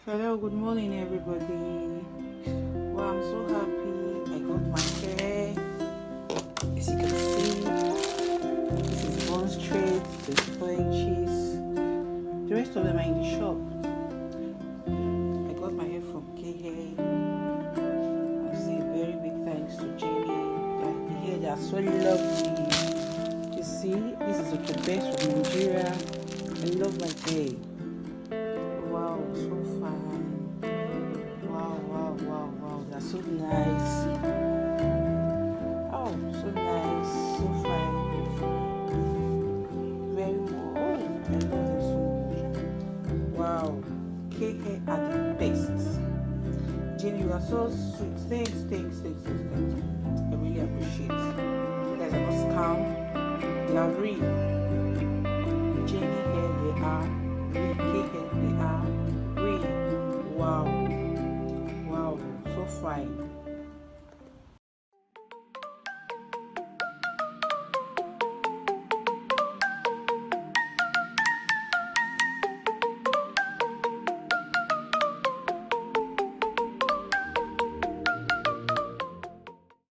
Hello, good morning, everybody. Well, I'm so happy I got my hair. As you can see, this is bone straight, this is 4 inches. The rest of them are in the shop. I got my hair from K. I say a very big thanks to Jenny. Like the hair, they are so lovely. You see, this is the best from Nigeria. I love my hair. Wow, so fine. Wow, they're so nice. Oh, so nice, so fine. Very more. Oh, I love them so much. Wow, KK are the best. Jenny, you are so sweet. Thanks. I really appreciate it. You guys are not scam. They are real. Jenny here, they are. They are real. Wow, so fine.